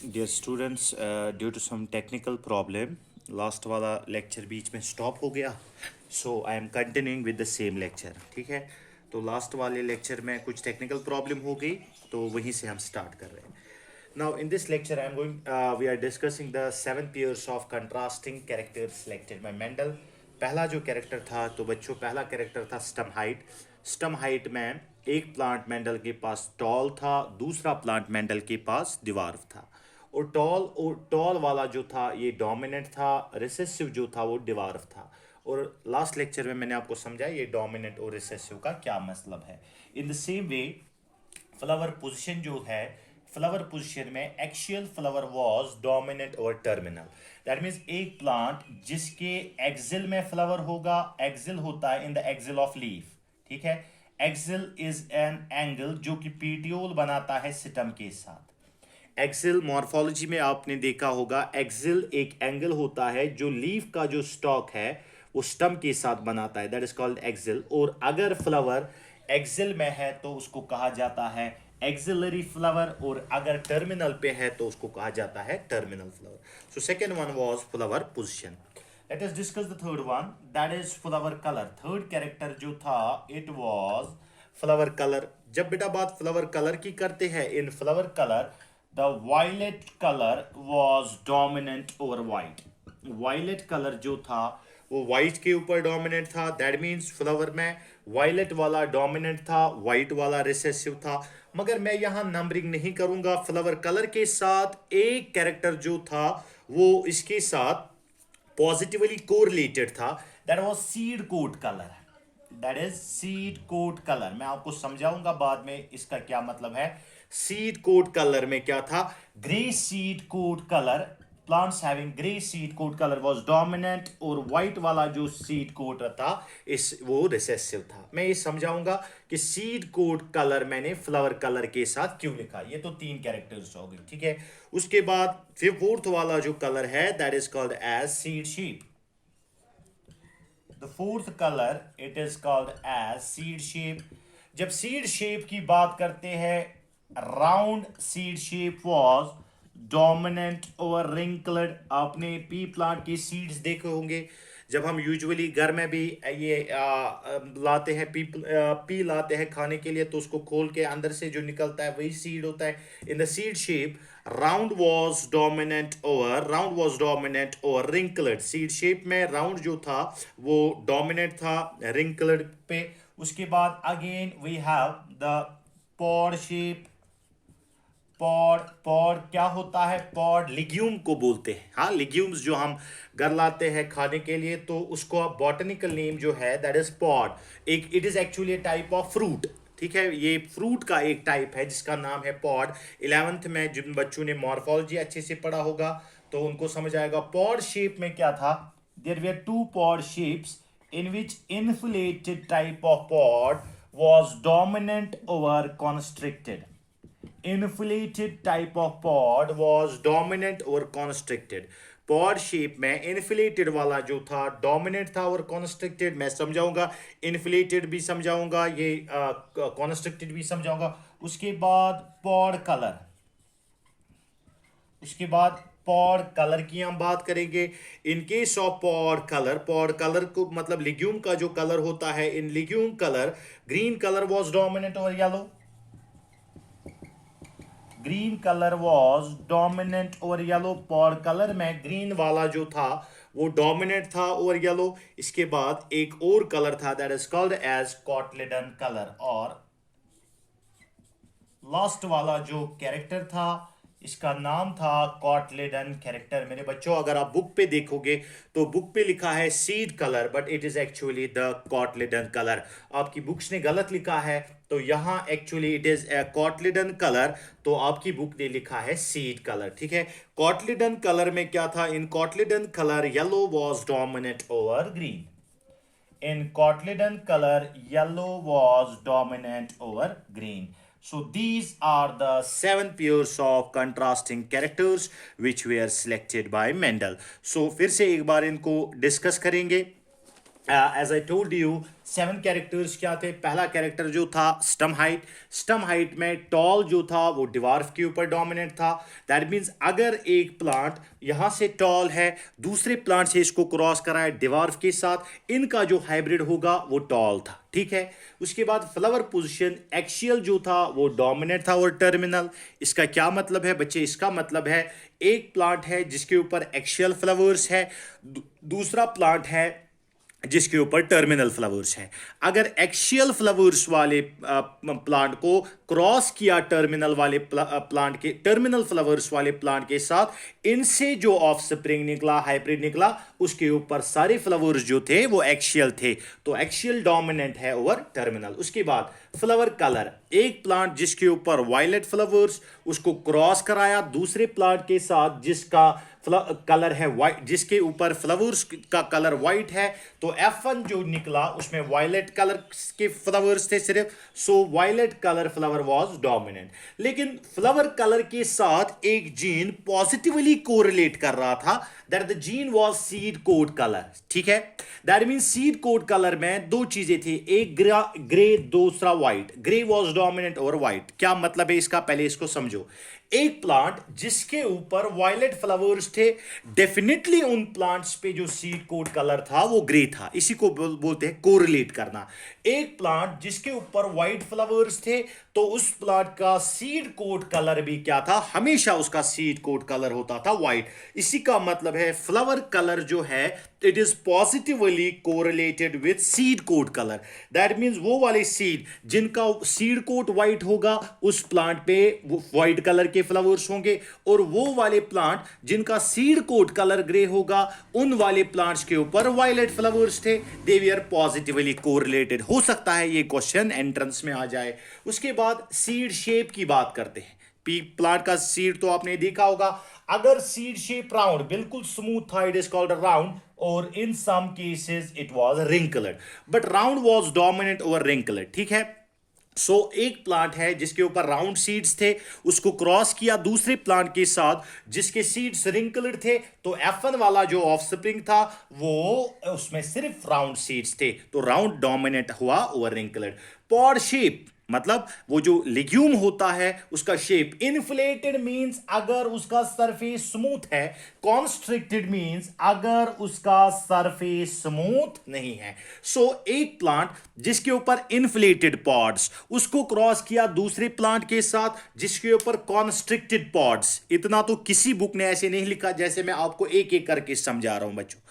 Dear students, due to some technical problem last वाला lecture बीच में स्टॉप हो गया। So I am continuing with the same lecture. ठीक है, तो लास्ट वाले लेक्चर में कुछ टेक्निकल प्रॉब्लम हो गई, तो वहीं से हम स्टार्ट कर रहे हैं। Now in this lecture I am going we are discussing the 7 pairs of contrasting characters selected by Mendel. पहला जो कैरेक्टर था, तो बच्चों पहला कैरेक्टर था स्टम हाइट। स्टम हाइट में एक प्लांट मेंडल के पास टॉल था, दूसरा प्लांट मेंडल के पास डिवार्फ था। और टॉल वाला जो था ये डोमिनेंट था, रिसेसिव जो था वो डिवार्फ था। और लास्ट लेक्चर में मैंने आपको समझाया ये डोमिनेंट और रिसेसिव का क्या मतलब है। In the same way flower position जो है, फ्लावर पोजीशन में एक्सियल फ्लावर वाज डोमिनेंट और टर्मिनल। दैट मीन्स एक प्लांट जिसके एक्सिल में फ्लावर होगा, एक्सिल होता है in the axil of leaf. ठीक है, एक्सिल इज एन एंगल जो कि पीटियोल बनाता है सिटम के साथ। एक्सिल मॉर्फोलॉजी में आपने देखा होगा, एक्सिल एक एंगल होता है जो लीफ का जो स्टॉक है वो स्टम के साथ बनाता है, दैट इज कॉल्ड एक्सिल। और अगर फ्लावर एक्सिल में है तो उसको कहा जाता है एक्सिलरी फ्लावर, और अगर टर्मिनल पे है तो उसको कहा जाता है terminal flower. So second one was flower position. Let us discuss the third one, that is flower colour. Third character जो था इट वाज फ्लावर कलर। जब बेटा बात फ्लावर कलर की करते हैं, in flower colour the violet colour was dominant over white. Violet colour जो था वो वाइट के ऊपर डोमिनेंट था। दैट मीन्स फ्लावर में वायलेट वाला डोमिनेंट था, वाइट वाला रिसेसिव था। मगर मैं यहाँ नंबरिंग नहीं करूंगा। फ्लावर कलर के साथ एक कैरेक्टर जो था वो इसके साथ पॉजिटिवली कोरिलेटेड था, that was seed coat colour. That is seed coat colour. मैं आपको समझाऊंगा बाद में इसका क्या मतलब है। सीड कोट कलर में क्या था, grey seed coat colour, plants having grey seed coat colour was dominant, और व्हाइट वाला जो सीड कोट था इस वो रिसेसिव था। मैं ये समझाऊंगा कि सीड कोट कलर मैंने फ्लावर कलर के साथ क्यों लिखा। ये तो तीन कैरेक्टर्स हो गए। ठीक है, उसके बाद फिर फोर्थ वाला जो कलर है that is called as seed shape. The fourth colour it is called as seed shape. जब सीड शेप की बात करते हैं, round seed shape was dominant over wrinkled. आपने पी प्लांट की सीड्स देखे होंगे। जब हम यूजुअली घर में भी ये लाते हैं पी लाते हैं खाने के लिए, तो उसको खोल के अंदर से जो निकलता है वही सीड होता है। In the seed shape round was dominant over wrinkled. Seed shape में राउंड जो था वो डोमिनेंट था रिंकल्ड पे। उसके बाद again we have the pod shape. Pod pod क्या होता है, पॉड लिग्यूम को बोलते हैं। हाँ, लिग्यूम्स जो हम घर लाते हैं खाने के लिए, तो उसको बॉटनिकल नेम जो है दैट इज पॉड। एक it is actually A type of fruit. ठीक है, ये फ्रूट का एक टाइप है जिसका नाम है पॉड। 11th में जिन बच्चों ने मॉर्फोलॉजी अच्छे से पढ़ा होगा तो उनको समझ आएगा। पॉड शेप में क्या था, there were two pod shapes in which inflated type of pod was dominant over constricted. Inflated type of pod was dominant over constricted. Pod shape में इन्फ्लेटेड वाला जो था डोमिनेंट था और कॉन्स्ट्रिक्टेड मैं समझाऊंगा, इन्फ्लेटेड भी समझाऊंगा, ये कॉन्स्ट्रिक्टेड भी समझाऊंगा। उसके बाद पॉड कलर, उसके बाद पॉड कलर की हम बात करेंगे। In case of pod colour को मतलब लिग्यूम का जो कलर होता है, in legume colour green colour was dominant over yellow. Green colour was dominant over yellow. Pod colour में ग्रीन वाला जो था वो डोमिनेंट था ओवर येलो। इसके बाद एक और कलर था that is called as cotyledon colour. और लास्ट वाला जो कैरेक्टर था इसका नाम था कॉटलेडन कैरेक्टर। मेरे बच्चों, अगर आप बुक पे देखोगे तो बुक पे लिखा है seed colour, but it is actually the cotyledon colour. आपकी बुक्स ने गलत लिखा है, तो यहाँ actually it is a cotyledon colour, तो आपकी बुक ने लिखा है सीड कलर। ठीक है, कॉटलेडन कलर में क्या था, in cotyledon colour yellow was dominant over green. In Cotyledon color, yellow was dominant over green. So these are the 7 pairs of contrasting characters which were selected by Mendel. So फिर से एक बार इनको discuss करेंगे। As I told you 7 characters क्या थे। पहला character जो था स्टम हाइट, स्टम हाइट में टॉल जो था वो डिवार्फ के ऊपर डोमिनेंट था। दैट मीन्स अगर एक प्लांट यहाँ से टॉल है, दूसरे प्लांट से इसको क्रॉस करा है डिवार्फ के साथ, इनका जो हाइब्रिड होगा वो टॉल था, ठीक है। उसके बाद फ्लावर पोजीशन एक्शियल जो था वो डोमिनेंट था और टर्मिनल। इसका क्या मतलब है बच्चे? इसका मतलब है एक प्लांट है जिसके ऊपर एक्शियल फ्लावर्स है, दूसरा प्लांट है जिसके ऊपर टर्मिनल फ्लावर्स है। अगर एक्शियल फ्लावर्स वाले प्लांट को क्रॉस किया टर्मिनल वाले प्लांट के, टर्मिनल फ्लावर्स वाले प्लांट के साथ, इनसे जो ऑफ स्प्रिंग निकला, हाइब्रिड निकला, उसके ऊपर सारे फ्लावर्स जो थे वो एक्शियल थे, तो एक्शियल डोमिनेंट है ओवर टर्मिनल। उसके बाद फ्लावर कलर, एक प्लांट जिसके ऊपर वायलेट फ्लावर्स, उसको क्रॉस कराया दूसरे प्लांट के साथ जिसका कलर है वाइट, जिसके ऊपर फ्लावर्स का कलर वाइट है, तो F1 जो निकला उसमें वायलेट कलर के फ्लावर्स थे सिर्फ, so violet colour flower was dominant. लेकिन फ्लावर कलर के साथ एक जीन पॉजिटिवली कोरिलेट कर रहा था, that the gene was seed coat colour, ठीक है। That means seed coat colour में दो चीजें थी, एक ग्रे दूसरा white, grey was dominant over white. क्या मतलब है इसका? पहले इसको समझो। एक प्लांट जिसके ऊपर वायलेट फ्लावर्स थे, डेफिनेटली उन प्लांट्स पे जो सीड कोड कलर था वो ग्रे था, इसी को बोलते हैं कोरिलेट करना। एक प्लांट जिसके ऊपर व्हाइट फ्लावर्स थे, तो उस प्लांट का सीड कोड कलर भी क्या था? हमेशा उसका सीड कोड कलर होता था व्हाइट। इसी का मतलब है फ्लावर कलर जो है it is positively correlated with seed coat colour. That means वो वाले सीड जिनका सीड कोड व्हाइट होगा उस प्लांट पे व्हाइट कलर के फ्लावर्स होंगे, और वो वाले प्लांट जिनका सीड कोड कलर ग्रे होगा उन वाले प्लांट्स के ऊपर वायलेट फ्लावर्स थे, दे वी आर पॉजिटिवली कोरिलेटेड। हो सकता है ये क्वेश्चन एंट्रेंस में आ जाए। उसके बाद सीड शेप की बात करते हैं। पी प्लांट का सीड तो आपने देखा होगा, अगर सीड शेप राउंड बिल्कुल स्मूथ था इट इज कॉल्ड राउंड, और in some cases it was wrinkled, but round was dominant over wrinkled, ठीक है। सो एक प्लांट है जिसके ऊपर राउंड सीड्स थे, उसको क्रॉस किया दूसरे प्लांट के साथ जिसके सीड्स रिंकल्ड थे, तो F1 वाला जो ऑफस्प्रिंग था वो उसमें सिर्फ राउंड सीड्स थे, तो राउंड डोमिनेंट हुआ ओवर रिंकल्ड। पॉड शेप मतलब वो जो लिग्यूम होता है उसका शेप, इन्फ्लेटेड मींस अगर उसका सरफेस स्मूथ है, कॉन्स्ट्रिक्टेड मींस अगर उसका सरफेस स्मूथ नहीं है। सो एक प्लांट जिसके ऊपर इन्फ्लेटेड पॉड्स, उसको क्रॉस किया दूसरे प्लांट के साथ जिसके ऊपर कॉन्स्ट्रिक्टेड पॉड्स। इतना तो किसी बुक ने ऐसे नहीं लिखा जैसे मैं आपको एक एक करके समझा रहा हूं बच्चों।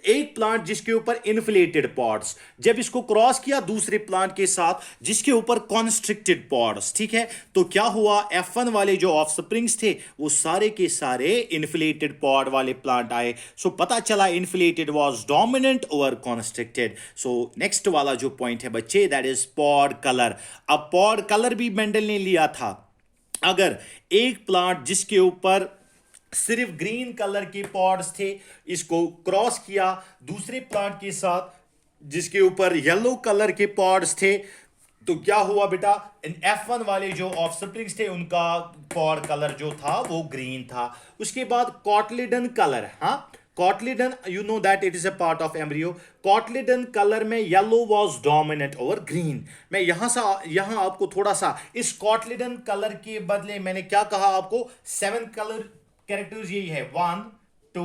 एक प्लांट जिसके ऊपर इन्फ्लेटेड पॉड्स, जब इसको क्रॉस किया दूसरे प्लांट के साथ जिसके ऊपर कॉन्स्ट्रिक्टेड पॉड्स, ठीक है, तो क्या हुआ? F1 वाले जो ऑफस्प्रिंग्स थे वो सारे के सारे इन्फ्लेटेड पॉड वाले प्लांट आए। सो पता चला inflated was dominant over constricted. So next वाला जो पॉइंट है बच्चे दैट इज पॉड कलर। अब पॉड कलर भी मेंडल ने लिया था। अगर एक प्लांट जिसके ऊपर सिर्फ ग्रीन कलर के पॉड्स थे, इसको क्रॉस किया दूसरे प्लांट के साथ जिसके ऊपर येलो कलर के पॉड्स थे, तो क्या हुआ बेटा? इन F1 वाले जो ऑफस्प्रिंग्स थे उनका पॉड कलर जो था वो ग्रीन था। उसके बाद कॉटलिडन कलर, हाँ cotyledon, you know that it is a part of embryo. Cotyledon colour में yellow was dominant over green. मैं यहां आपको थोड़ा सा इस कॉटलिडन कलर के बदले मैंने क्या कहा आपको? 7 कलर कैरेक्टर्स यही है, 1 2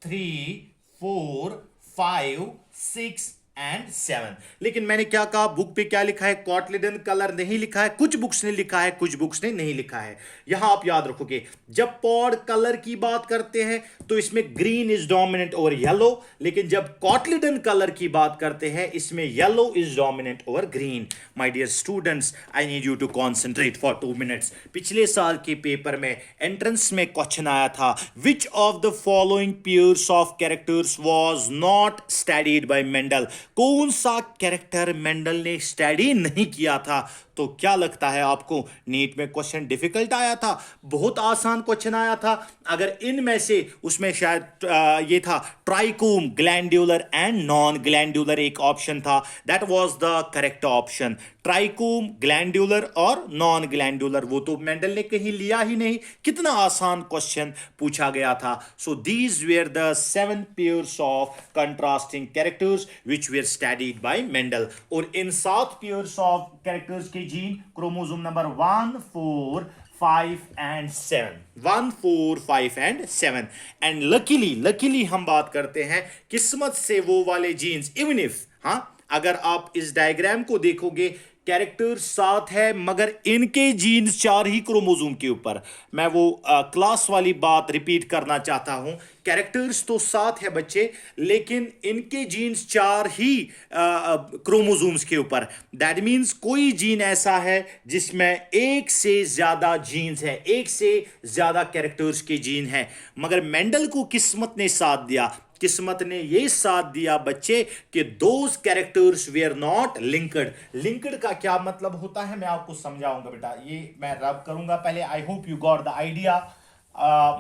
3 4 5 6 एंड 7। लेकिन मैंने क्या कहा, बुक पे क्या लिखा है? कॉटलिडन कलर नहीं लिखा है। कुछ बुक्स ने लिखा है, कुछ बुक्स ने नहीं लिखा है। यहां आप याद रखोगे जब पॉड कलर की बात करते हैं तो इसमें green is dominant over yellow, लेकिन जब कॉटलिडन कलर की बात करते हैं इसमें yellow is dominant over green. My dear students, I need you to concentrate for 2 minutes. पिछले साल के पेपर में एंट्रेंस में क्वेश्चन आया था, which of the following pairs of characters was not studied by Mendel? कौन सा कैरेक्टर मेंडल ने स्टडी नहीं किया था? तो क्या लगता है आपको, नीट में क्वेश्चन डिफिकल्ट आया था, बहुत आसान क्वेश्चन आया था? अगर इनमें से उसमें शायद ये था trichome, glandular and non glandular एक ऑप्शन था, that was the correct option. Trichome, glandular और नॉन ग्लैंड्यूलर, वो तो मेंडल ने कहीं लिया ही नहीं। कितना आसान क्वेश्चन पूछा गया था। So these were the 7 pairs of contrasting characters which were studied by Mendel. और इन 7 पेयर्स ऑफ कैरेक्टर्स के gene chromosome number 1, 4, 5 and 7, 1, 4, 5 and 7। And luckily हम बात करते हैं किस्मत से वो वाले जीन्स, इवन इफ, हाँ, अगर आप इस डायग्राम को देखोगे, कैरेक्टर 7 है मगर इनके जीन्स 4 ही क्रोमोसोम के ऊपर। मैं वो क्लास वाली बात रिपीट करना चाहता हूं, कैरेक्टर्स तो 7 है बच्चे, लेकिन इनके जीन्स 4 ही क्रोमोसोम्स के ऊपर। दैट मीन्स कोई जीन ऐसा है जिसमें एक से ज्यादा जीन्स है, एक से ज्यादा कैरेक्टर्स के जीन है। मगर मेंडल को किस्मत ने साथ दिया, किस्मत ने यह साथ दिया बच्चे कि those characters were not linked. Linked का क्या मतलब होता है मैं आपको समझाऊंगा बेटा, ये मैं रब करूंगा पहले। I hope you got the idea.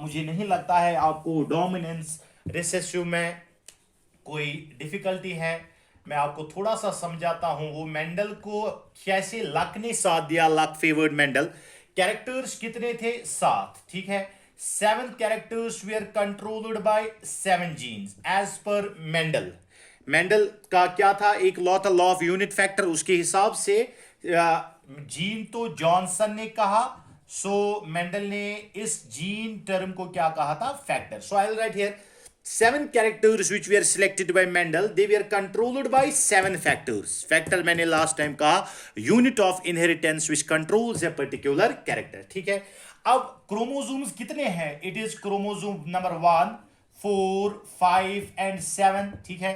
मुझे नहीं लगता है आपको डोमिनेंस रिसेसिव में कोई डिफिकल्टी है। मैं आपको थोड़ा सा समझाता हूं वो मेंडल को कैसे लक ने साथ दिया, लक फेवर्ड मेंडल। कैरेक्टर्स कितने थे? 7, ठीक है। 7 characters were controlled by 7 genes as per Mendel। Mendel का क्या था, एक लॉ था, लॉ ऑफ यूनिट फैक्टर। उसके हिसाब से जीन तो जॉनसन ने कहा, सो मेंडल ने इस जीन टर्म को क्या कहा था? Factor. So I will write here 7 characters which were selected by Mendel, they were controlled by 7 factors। Factor मैंने लास्ट टाइम कहा unit of inheritance which controls a particular character, ठीक है। अब क्रोमोसोम्स कितने हैं? It is chromosome number 1, 4, 5 and 7, ठीक है।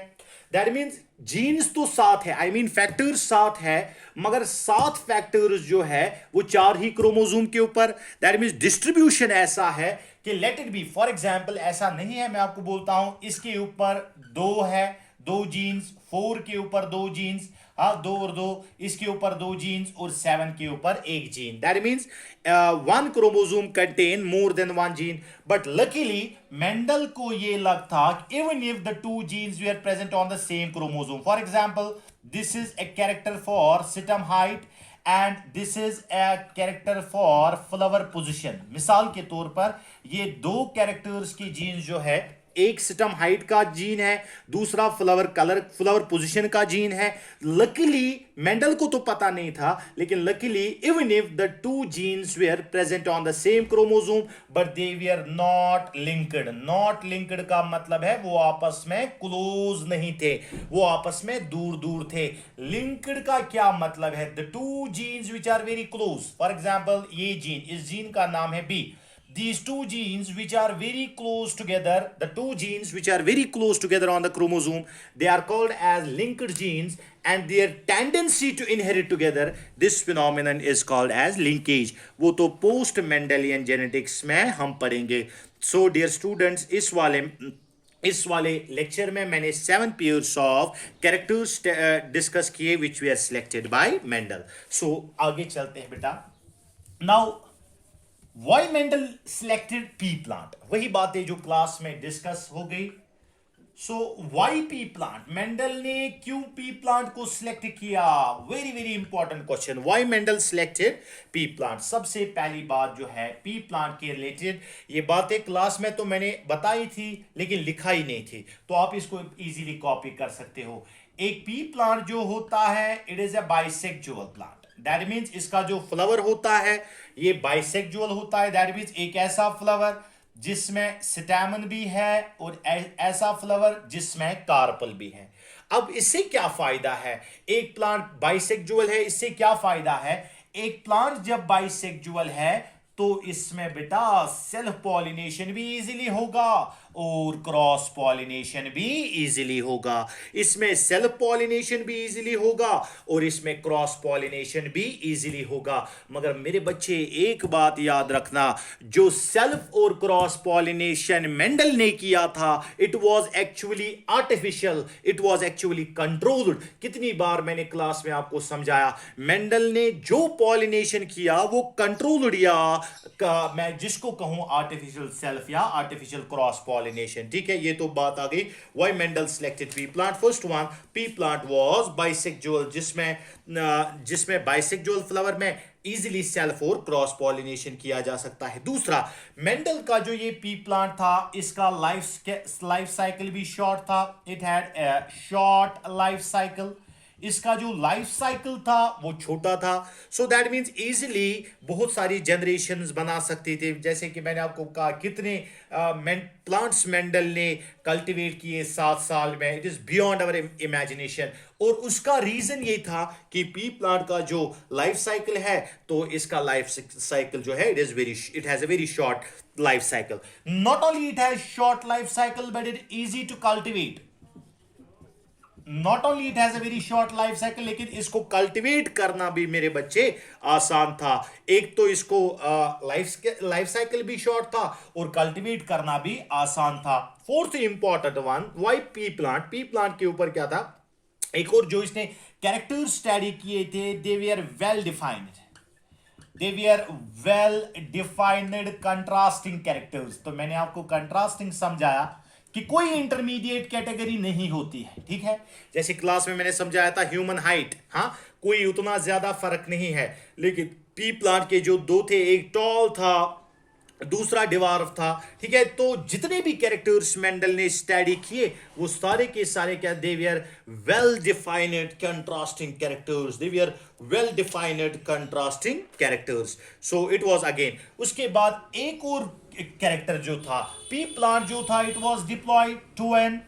That means jeans तो 7 है, आई मीन फैक्टर्स 7 है, मगर 7 फैक्टर्स जो है वो 4 ही क्रोमोसोम के ऊपर। दैट मीन्स डिस्ट्रीब्यूशन ऐसा है कि let it be, for example ऐसा नहीं है, मैं आपको बोलता हूं इसके ऊपर 2 है, 2 जीन्स, 4 के ऊपर 2 जीन्स, हाँ 2 और 2, इसके ऊपर 2 जीन्स और 7 के ऊपर 1 gene. That means 1 chromosome contain more than 1 gene. But luckily Mendel को ये लग था even if the 2 genes were present on the same chromosome. For example this is a character for stem height and this is a character for flower position. मिसाल के तौर पर ये 2 characters की जीन्स जो है, एक सिटम हाइट का जीन है, दूसरा फ्लावर कलर, फ्लावर पोजीशन का जीन है। लकीली मेंडल को तो पता नहीं था, लेकिन luckily even if the 2 genes were present on the same chromosome but they were not linked. Not linked का मतलब है वो आपस में क्लोज नहीं थे, वो आपस में दूर दूर थे। लिंक्ड का क्या मतलब है? The 2 genes which are very close. For example ये जीन, इस जीन का नाम है B. These 2 genes which are very close together, the 2 genes which are very close together on the chromosome, they are called as linked genes, and their tendency to inherit together, this phenomenon is called as linkage। वो तो post Mendelian genetics में हम पढ़ेंगे। So dear students, इस वाले lecture में मैंने 7 pairs of characters discuss किए which were selected by Mendel। So आगे चलते हैं बेटा। Now Why Mendel selected pea plant? वही बातें जो क्लास में डिस्कस हो गई। So why pea plant, Mendel ने क्यों पी प्लांट को सिलेक्ट किया? Very very important question. Why Mendel selected pea plant? सबसे पहली बात जो है पी प्लांट के रिलेटेड, ये बातें क्लास में तो मैंने बताई थी लेकिन लिखा ही नहीं थी, तो आप इसको इजीली कॉपी कर सकते हो। एक पी प्लांट जो होता है, it is A bisexual plant. That means इसका जो फ्लावर होता है ये बाइसेक्सुअल होता है। दैट मीन्स एक ऐसा फ्लावर जिसमें स्टैमन भी है और ऐसा फ्लावर जिसमें कार्पल भी है। अब इससे क्या फायदा है? एक प्लांट बाइसेक्सुअल है, इससे क्या फायदा है? एक प्लांट जब बाइसेक्सुअल है तो इसमें बेटा सेल्फ पॉलिनेशन भी इजीली होगा और क्रॉस पॉलिनेशन भी इजीली होगा। इसमें सेल्फ पॉलिनेशन भी इजीली होगा और इसमें क्रॉस पॉलिनेशन भी इजीली होगा। मगर मेरे बच्चे एक बात याद रखना, जो सेल्फ और क्रॉस पॉलिनेशन मेंडल ने किया था, it was actually artificial, it was actually controlled. कितनी बार मैंने क्लास में आपको समझाया, मेंडल ने जो पॉलिनेशन किया वो कंट्रोल्ड या मैं जिसको कहूं आर्टिफिशियल सेल्फ या आर्टिफिशियल क्रॉस पॉलिनेशन। ठीक है, ये तो बात आ गई। Why Mendel selected pea plant? First one, P plant was bisexual, जिसमें बाइसेक्सुअल फ्लावर में इजीली सेल्फ और क्रॉस पॉलिनेशन किया जा सकता है। दूसरा, मेंडल का जो ये पी प्लांट था, इसका लाइफ साइकिल भी शॉर्ट था। It had short life cycle. इसका जो लाइफ साइकिल था वो छोटा था। सो दैट मींस इजीली बहुत सारी जनरेशंस बना सकते थे। जैसे कि मैंने आपको कहा, कितने प्लांट्स मेंडल ने कल्टीवेट किए 7 साल में, it is beyond our imagination. और उसका रीजन ये था कि पी प्लांट का जो लाइफ साइकिल है, तो इसका लाइफ साइकिल जो है it has a very short life cycle. Not only it has short life cycle but it easy to cultivate. Not only it has a very short life cycle, लेकिन इसको cultivate करना भी मेरे बच्चे आसान था। एक तो इसको लाइफ साइकिल भी शॉर्ट था और कल्टीवेट करना भी आसान था। Fourth important one, why P plant? P plant के ऊपर क्या था, एक और जो इसने कैरेक्टर स्टडी किए थे, they were well defined, they were well defined contrasting characters. तो मैंने आपको कंट्रास्टिंग समझाया कि कोई इंटरमीडिएट कैटेगरी नहीं होती है। ठीक है, जैसे क्लास में मैंने समझाया था ह्यूमन हाइट, हाँ, कोई उतना ज्यादा फर्क नहीं है। लेकिन पी प्लांट के जो दो थे, एक टॉल था, दूसरा डिवार्फ था। ठीक है, तो जितने भी कैरेक्टर्स मेंडल ने स्टडी किए वो सारे के सारे क्या, they were well defined contrasting characters, they were well defined contrasting characters. So it was again. उसके बाद एक और कैरेक्टर जो था, पी प्लांट जो था, it was diploid two n,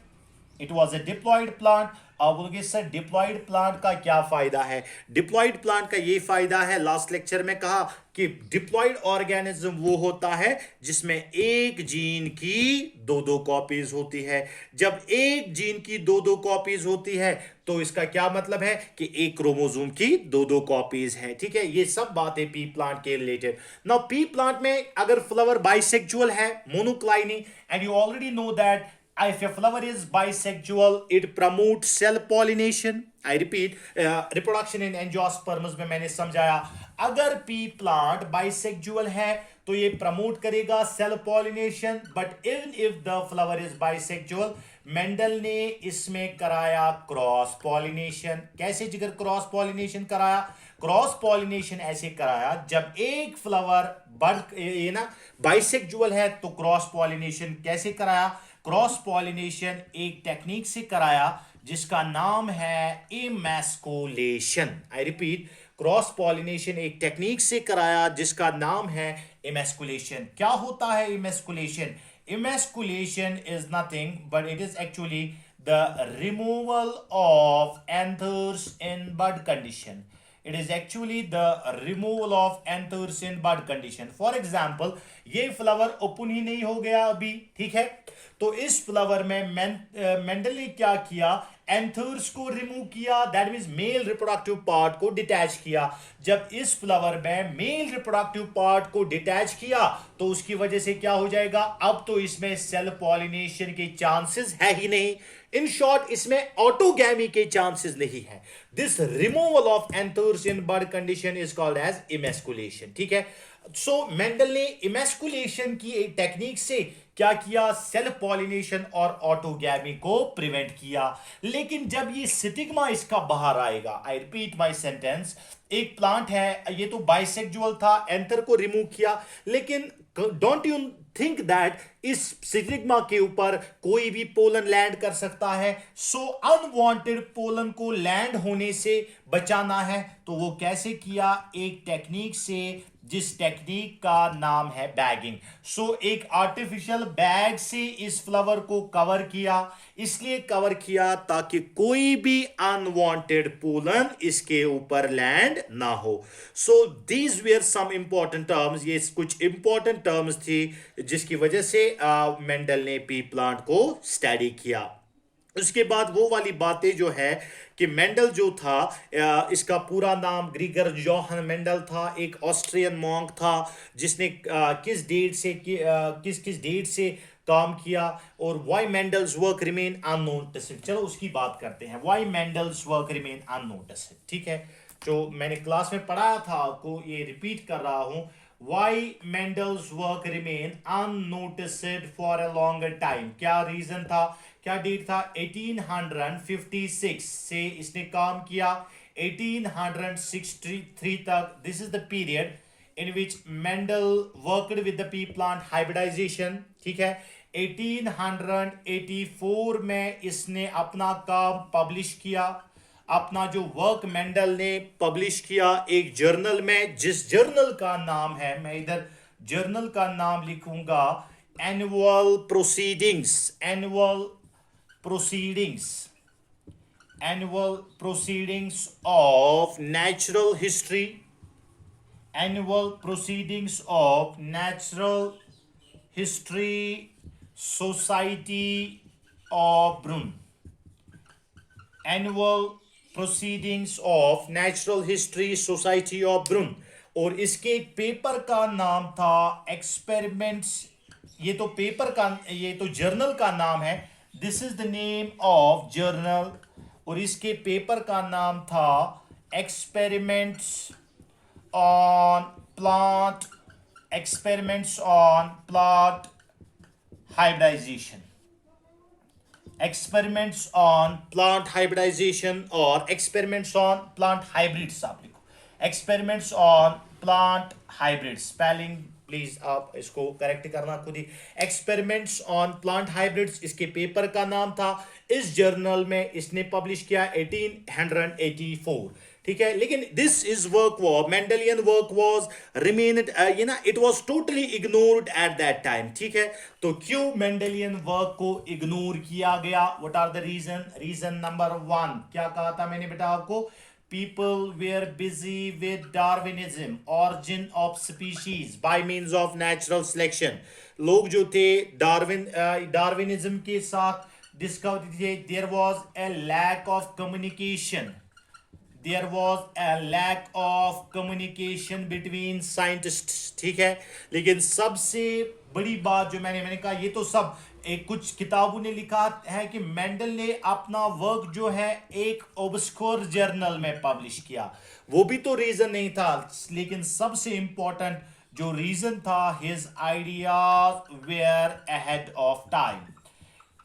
it was a diploid plant. आप बोलोगे सर डिप्लॉयड प्लांट का क्या फायदा है? डिप्लॉयड प्लांट का ये फायदा है, लास्ट लेक्चर में कहा कि डिप्लॉयड ऑर्गेनिज्म वो होता है जिसमें एक जीन की दो दो कॉपीज होती है। जब एक जीन की दो दो कॉपीज होती है तो इसका क्या मतलब है कि एक क्रोमोसोम की दो दो कॉपीज है। ठीक है, ये सब बातें पी प्लांट के रिलेटेड। नाउ पी प्लांट में अगर फ्लावर बाइसेक्सुअल है, monocliny, and you already know that if a flower is bisexual, it promotes cell pollination. I repeat, reproduction in angiosperms में मैंने समझाया, अगर पी प्लांट बाइसेक्सुअल है तो ये प्रमोट करेगा self pollination. But even if the flower is bisexual, Mendel ने इसमें कराया क्रॉस पॉलिनेशन। कैसे जिगर क्रॉस पॉलिनेशन कराया? क्रॉस पॉलिनेशन ऐसे कराया, जब एक फ्लावर बाइसेक्सुअल है तो क्रॉस पॉलिनेशन कैसे कराया? क्रॉस पॉलिनेशन एक टेक्निक से कराया जिसका नाम है emasculation. I repeat, cross pollination एक टेक्निक से कराया जिसका नाम है इमेस्कुलेशन। क्या होता है emasculation? Emasculation is nothing but it is actually the removal of anthers in bud condition. It is actually the removal of anthers in bud condition. For example, ये फ्लावर ओपन ही नहीं हो गया अभी, ठीक है, तो इस फ्लावर में मेंडल ने क्या किया? एंथर्स को रिमूव किया, that means male reproductive part को डिटैच किया। जब इस फ्लावर में मेल रिप्रोडक्टिव पार्ट को डिटैच किया तो उसकी वजह से क्या हो जाएगा? अब तो इसमें सेल पॉलिनेशन के चांसेस है ही नहीं। इन शॉर्ट, इसमें ऑटोगैमी के चांसेस नहीं है। This removal of anthers in bud condition is called as emasculation. ठीक है, सो मेंडल ने इमेस्कुलेशन की एक टेक्निक से क्या किया? सेल्फ पॉलिनेशन और ऑटोगैमी को प्रिवेंट किया। लेकिन जब ये स्टिग्मा इसका बाहर आएगा, आई रिपीट माय सेंटेंस, एक प्लांट है, ये तो बाइसेक्सुअल था, एंथर को रिमूव किया, लेकिन डोंट यू थिंक दैट इस स्टिग्मा के ऊपर कोई भी पोलन लैंड कर सकता है? सो अनवांटेड पोलन को लैंड होने से बचाना है तो वो कैसे किया? एक टेक्निक से जिस टेक्निक का नाम है बैगिंग। सो एक आर्टिफिशियल बैग से इस फ्लावर को कवर किया, इसलिए कवर किया ताकि कोई भी अनवांटेड पोलन इसके ऊपर लैंड ना हो। So these were some important terms, ये कुछ इंपॉर्टेंट टर्म्स थी जिसकी वजह से मेंडल ने पी प्लांट को स्टडी किया। उसके बाद वो वाली बातें जो है कि मेंडल जो था, इसका पूरा नाम ग्रीगर जोहन मेंडल था, एक ऑस्ट्रियन मॉन्क था जिसने किस डेट से किस किस डेट से काम किया, और why Mendel's work remain unnoticed. चलो उसकी बात करते हैं, why Mendel's work remain unnoticed. ठीक है, जो मैंने क्लास में पढ़ाया था आपको ये रिपीट कर रहा हूं। Why Mendel's work remain unnoticed for a longer time? क्या रीजन था, क्या डेट था? 1856 से इसने काम किया 1863 तक। This is the period in which Mendel worked with the pea plant hybridization। ठीक है, 1884 में इसने अपना काम पब्लिश किया। अपना जो वर्क मेंडल ने पब्लिश किया एक जर्नल में, जिस जर्नल का नाम है, मैं इधर जर्नल का नाम लिखूंगा, annual proceedings. Annual proceedings of natural history. Annual proceedings of natural history society of Brunn. Annual proceedings of natural history society of Brunn. और इसके पेपर का नाम था एक्सपेरिमेंट्स। ये तो पेपर का, ये तो जर्नल का नाम है, this is the name of journal. और इसके पेपर का नाम था experiments on plant hybridization. Experiments on plant hybridization और एक्सपेरिमेंट्स ऑन प्लांट हाइब्रिड्स आप लिखो, experiments on plant hybrid. Spelling please आप इसको करेक्ट करना खुद ही। एक्सपेरिमेंट्स ऑन प्लांट हाइब्रिड्स इसके पेपर का नाम था। इस जर्नल में इसने पब्लिश किया 1884। ठीक है, लेकिन this is work was Mendelian work was remained, it was totally ignored at that time. ठीक है, तो क्यों मेंडलियन वर्क को इग्नोर किया गया? What are the reason? Reason number 1 क्या कहा था मैंने बेटा आपको? People were busy with Darwinism, origin of species by means of natural selection. लोग जो थे डार्विनिज्म के साथ डिस्कवर थे। There was a lack of communication, there was a lack of communication between scientists। ठीक है, लेकिन सबसे बड़ी बात जो मैंने कहा, ये तो सब एक कुछ किताबों ने लिखा है कि मेंडल ने अपना वर्क जो है एक ऑब्सक्योर जर्नल में पब्लिश किया। वो भी तो रीजन नहीं था, लेकिन सबसे इंपॉर्टेंट जो रीजन था, his ideas were ahead of time.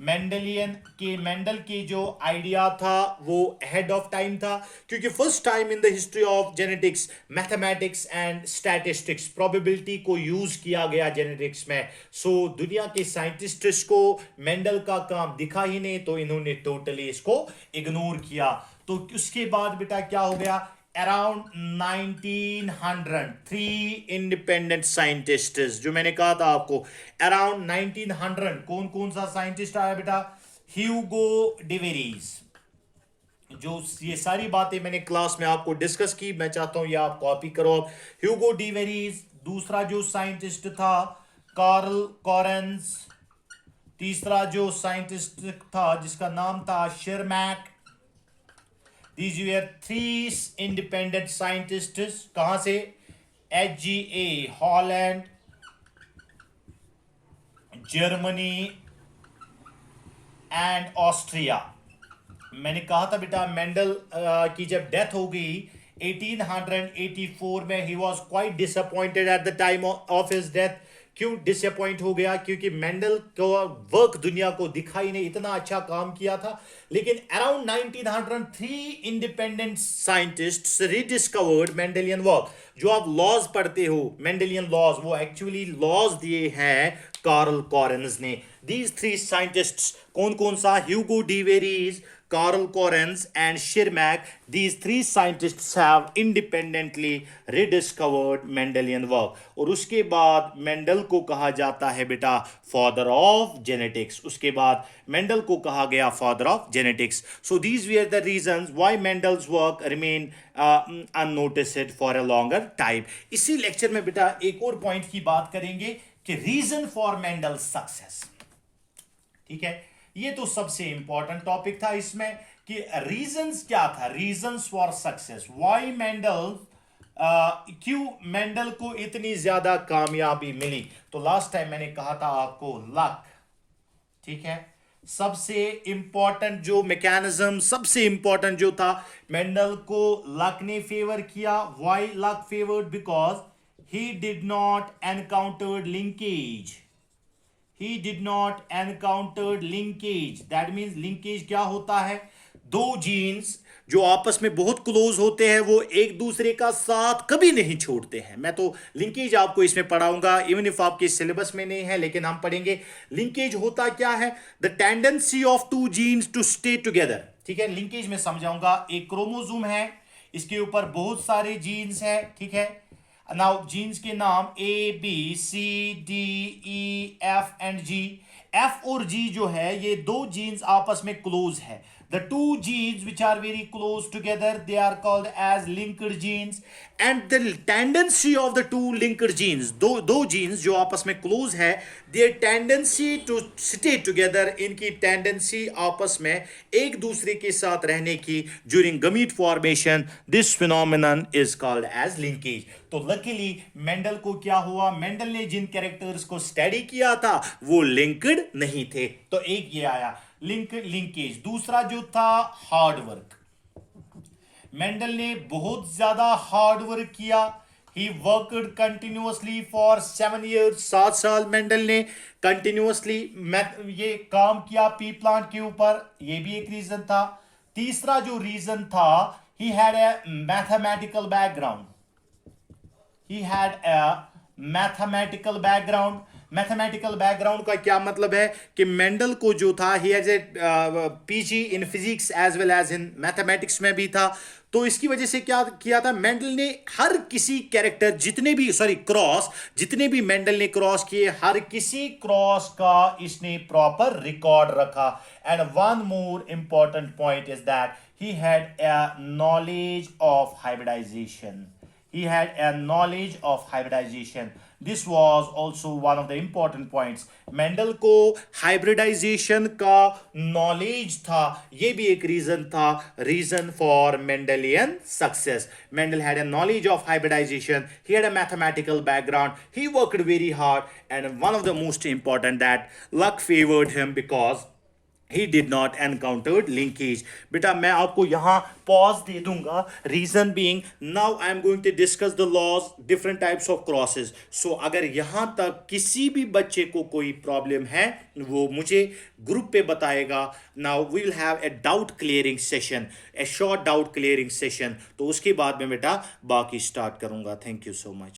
Mendel के जो आइडिया था वो हेड ऑफ टाइम था, क्योंकि first time in the history of genetics, mathematics and statistics, probability को यूज किया गया जेनेटिक्स में। सो दुनिया के साइंटिस्ट्स को मेंडल का काम दिखा ही नहीं, तो इन्होंने टोटली इसको इग्नोर किया। तो उसके बाद बेटा क्या हो गया? अराउंड 1900 3 इंडिपेंडेंट साइंटिस्ट्स, जो मैंने कहा था आपको अराउंड 1900 कौन कौन सा साइंटिस्ट आया बेटा? ह्यूगो डिवेरीज। जो ये सारी बातें मैंने क्लास में आपको डिस्कस की, मैं चाहता हूं ये आप कॉपी करो। ह्यूगो डिवेरीज, दूसरा जो साइंटिस्ट था कार्ल कॉरेंस, तीसरा जो साइंटिस्ट था जिसका नाम था शेरमैक। These were 3 independent scientists। कहां से? HGA, Holland, Germany and Austria. मैंने कहा था बेटा मेंडल की जब डेथ हो गई 1884 में, he was quite disappointed at the time of his death. क्यों डिसअपॉइंट हो गया? क्योंकि मेंडल को वर्क दुनिया को दिखाई नहीं, इतना अच्छा काम किया था। लेकिन around 1903 independent scientists rediscovered Mendelian work. जो आप लॉज पढ़ते हो मेंडेलियन लॉज, वो एक्चुअली लॉज दिए हैं कार्ल कॉरेंस ने। दीज 3 साइंटिस्ट्स कौन कौन सा? ह्यूगो डिवेरीज, Karl Correns and Schirmack, these three scientists have independently rediscovered Mendelian work. और उसके बाद मेंडल को कहा जाता है बेटा फादर ऑफ जेनेटिक्स. उसके बाद मेंडल को कहा गया father of genetics. So these were the reasons why Mendel's work remain unnoticed for a longer time. इसी लेक्चर में बेटा एक और पॉइंट की बात करेंगे कि रीजन फॉर मेंडल सक्सेस. ठीक है, ये तो सबसे इंपॉर्टेंट टॉपिक था इसमें कि रीजंस क्या था, reasons for success. Why Mendel, क्यों मेंडल को इतनी ज्यादा कामयाबी मिली. तो लास्ट टाइम मैंने कहा था आपको लक. ठीक है, सबसे इंपॉर्टेंट जो मैकेनिज्म, सबसे इंपॉर्टेंट जो था, मेंडल को लक ने फेवर किया. Why luck favoured? Because he did not encountered linkage. He did not encountered linkage. That means linkage क्या होता है? दो जीन्स जो आपस में बहुत क्लोज होते हैं वो एक दूसरे का साथ कभी नहीं छोड़ते हैं. मैं तो लिंकेज आपको इसमें पढ़ाऊंगा, इवन इफ आपके सिलेबस में नहीं है, लेकिन हम पढ़ेंगे. लिंकेज होता क्या है? The tendency of two genes to stay together. ठीक है, लिंकेज में समझाऊंगा. एक क्रोमोसोम है, इसके ऊपर बहुत सारे जीन्स है. ठीक है, नाउ जीन्स के नाम A, B, C, D, E, F and G. F और G जो है ये दो जीन्स आपस में क्लोज है. The two genes which are very close together, they are called as linked genes. And the tendency of the two linked genes, दो genes जो आपस में close है, their tendency to stay together, इनकी tendency आपस में एक दूसरे के साथ रहने की during gamete formation, this phenomenon is called as linkage. तो luckily मेंडल को क्या हुआ? मेंडल ने जिन कैरेक्टर्स को स्टडी किया था वो लिंक्ड नहीं थे. तो एक ये आया लिंकेज. दूसरा जो था हार्ड वर्क. मेंडल ने बहुत ज्यादा हार्ड वर्क किया. He worked continuously for 7 years. 7 साल मेंडल ने कंटिन्यूअसली ये काम किया पी प्लांट के ऊपर. ये भी एक रीजन था. तीसरा जो रीजन था, he had a mathematical background. He had a mathematical background. Mathematical background का क्या मतलब है कि मेंडल को जो था, he has a PG in physics as well as in mathematics में भी था. तो इसकी वजह से क्या किया था, मेंडल ने हर किसी कैरेक्टर जितने भी मेंडल ने क्रॉस किए, हर किसी क्रॉस का इसने प्रॉपर रिकॉर्ड रखा. And one more important point is that he had a knowledge of hybridization. He had a knowledge of hybridization. This was also one of the important points. Mendel को hybridization का knowledge था. ये भी एक reason था, reason for Mendelian success. Mendel had a knowledge of hybridization. He had a mathematical background. He worked very hard, and one of the most important that luck favored him because he did not encountered linkage. बेटा मैं आपको यहाँ pause दे दूंगा. Reason being, now I am going to discuss the laws, different types of crosses. So अगर यहाँ तक किसी भी बच्चे को कोई प्रॉब्लम है वो मुझे ग्रुप पे बताएगा. Now we will have a doubt clearing session, a short doubt clearing session. तो उसके बाद में बेटा बाकी स्टार्ट करूंगा. Thank you so much.